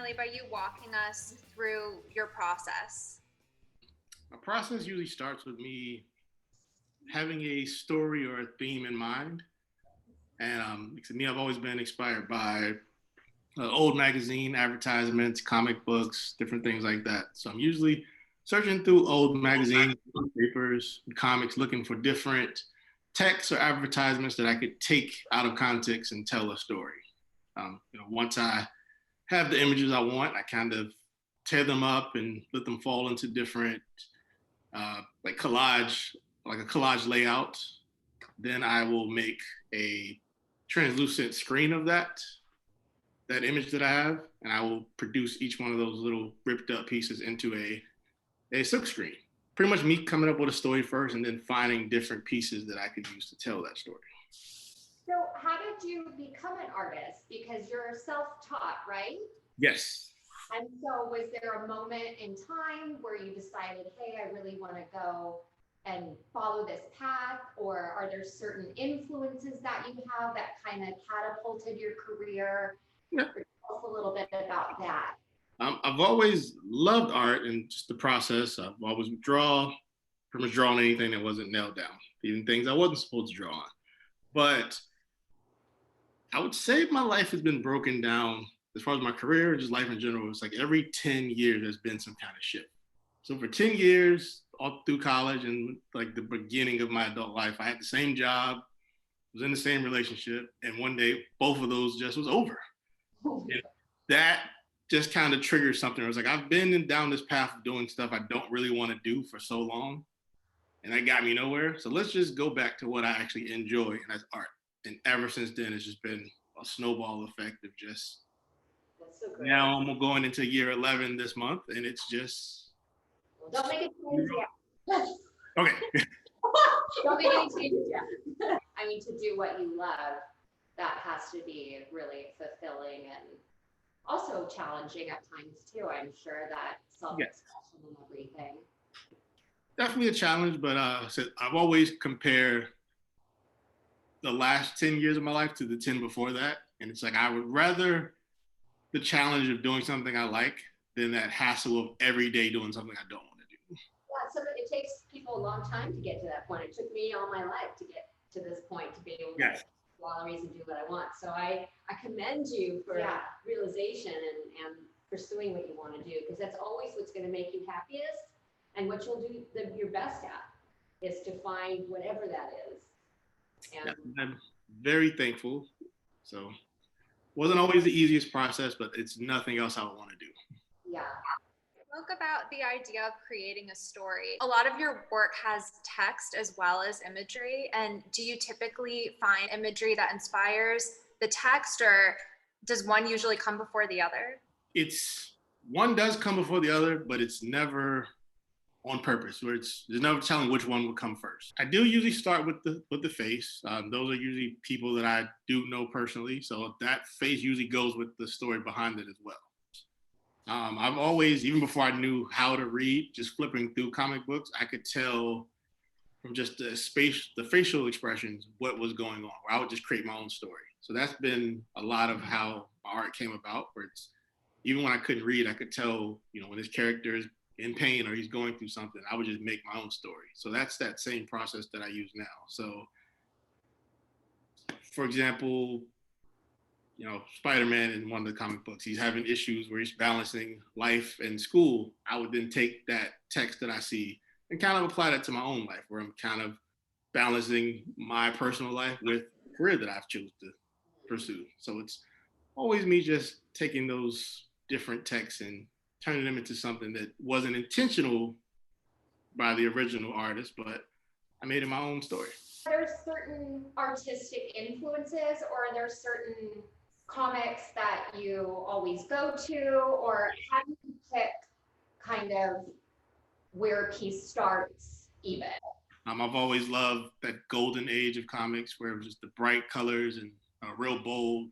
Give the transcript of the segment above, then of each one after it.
Marley, by you walking us through your process. My process usually starts with me having a story or a theme in mind. And to me, I've always been inspired by old magazine advertisements, comic books, different things like that. So I'm usually searching through old magazines, papers, comics, looking for different texts or advertisements that I could take out of context and tell a story. Once I have the images I want, I kind of tear them up and let them fall into different, like a collage layout. Then I will make a translucent screen of that image that I have, and I will produce each one of those little ripped up pieces into a silk screen. Pretty much me coming up with a story first and then finding different pieces that I could use to tell that story. So how did you become an artist? Because you're self-taught, right? Yes. And so was there a moment in time where you decided, hey, I really want to go and follow this path? Or are there certain influences that you have that kind of catapulted your career? Yeah. Tell us a little bit about that. I've always loved art and just the process. I've always pretty much drawn anything that wasn't nailed down, even things I wasn't supposed to draw on. But I would say my life has been broken down as far as my career, just life in general. It's like every 10 years there's been some kind of shift. So for 10 years, all through college and like the beginning of my adult life, I had the same job, was in the same relationship, and one day both of those just was over. And that just kind of triggered something. It was like, I've been down this path of doing stuff I don't really want to do for so long, and that got me nowhere. So let's just go back to what I actually enjoy, and that's art. And ever since then, it's just been a snowball effect of just, so now I'm going into year 11 this month, and it's just. Don't make it change yet. Okay. Don't make any changes yet. I mean, to do what you love, that has to be really fulfilling and also challenging at times too. I'm sure that self-expression and everything. Definitely a challenge, but I've always compared the last 10 years of my life to the 10 before that. And it's like, I would rather the challenge of doing something I like than that hassle of every day doing something I don't want to do. Yeah, so it takes people a long time to get to that point. It took me all my life to get to this point to be able to go to galleries and do what I want. So I commend you for realization and pursuing what you want to do, because that's always what's going to make you happiest and what you'll do your best at is to find whatever that is. And I'm very thankful. So wasn't always the easiest process, but it's nothing else I would want to do. Yeah. Talk about the idea of creating a story. A lot of your work has text as well as imagery. And do you typically find imagery that inspires the text, or does one usually come before the other? One does come before the other, but it's never on purpose, where there's no telling which one would come first. I do usually start with the face. Those are usually people that I do know personally, so that face usually goes with the story behind it as well. I've always, even before I knew how to read, just flipping through comic books, I could tell from just the facial expressions what was going on, where I would just create my own story. So that's been a lot of how my art came about, where it's, even when I couldn't read, I could tell, when this character is in pain or he's going through something, I would just make my own story. So that's that same process that I use now. So for example, Spider-Man in one of the comic books, he's having issues where he's balancing life and school. I would then take that text that I see and kind of apply that to my own life, where I'm kind of balancing my personal life with the career that I've chosen to pursue. So it's always me just taking those different texts and turning them into something that wasn't intentional by the original artist, but I made it my own story. Are there certain artistic influences, or are there certain comics that you always go to, or how do you pick kind of where a piece starts even? I've always loved that golden age of comics where it was just the bright colors and real bold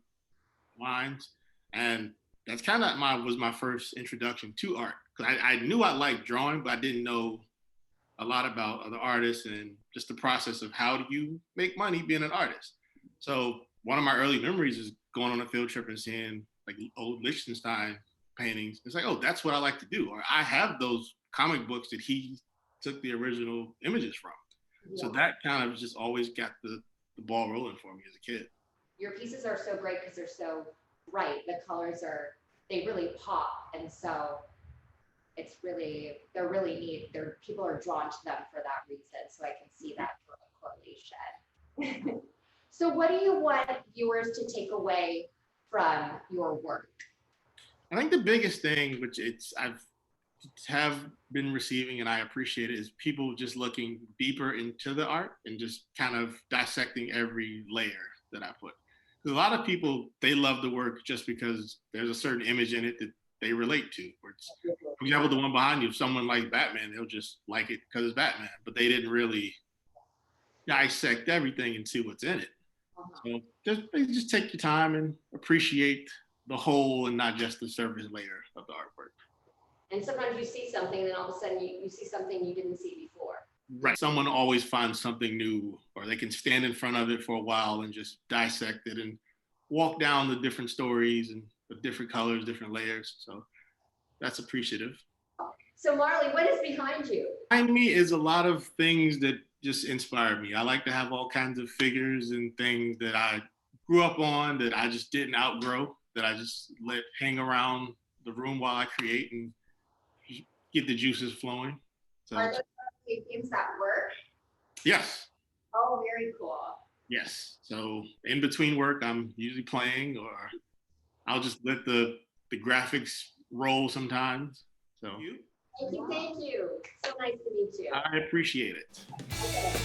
lines. And that's kind of was my first introduction to art. Because I knew I liked drawing, but I didn't know a lot about other artists and just the process of how do you make money being an artist. So one of my early memories is going on a field trip and seeing like the old Liechtenstein paintings. It's like, oh, that's what I like to do. Or I have those comic books that he took the original images from. Yeah. So that kind of just always got the ball rolling for me as a kid. Your pieces are so great because they're so bright. The colors they really pop. And so they're really neat. People are drawn to them for that reason. So I can see that correlation. So what do you want viewers to take away from your work? I think the biggest thing, which have been receiving and I appreciate it, is people just looking deeper into the art and just kind of dissecting every layer that I put. Because a lot of people, they love the work just because there's a certain image in it that they relate to. For example, the one behind you, if someone likes Batman, they'll just like it because it's Batman, but they didn't really dissect everything and see what's in it. So just take your time and appreciate the whole and not just the surface layer of the artwork. And sometimes you see something and then all of a sudden you see something you didn't see before. Right. Someone always finds something new, or they can stand in front of it for a while and just dissect it and walk down the different stories and the different colors, different layers. So that's appreciative. So Marley, what is behind you? Behind me is a lot of things that just inspire me. I like to have all kinds of figures and things that I grew up on that I just didn't outgrow, that I just let hang around the room while I create and get the juices flowing. So, are those paintings that work? Yes. Oh, very cool. Yes. So in between work, I'm usually playing, or I'll just let the graphics roll sometimes. So Thank you. So nice to meet you. I appreciate it. Okay.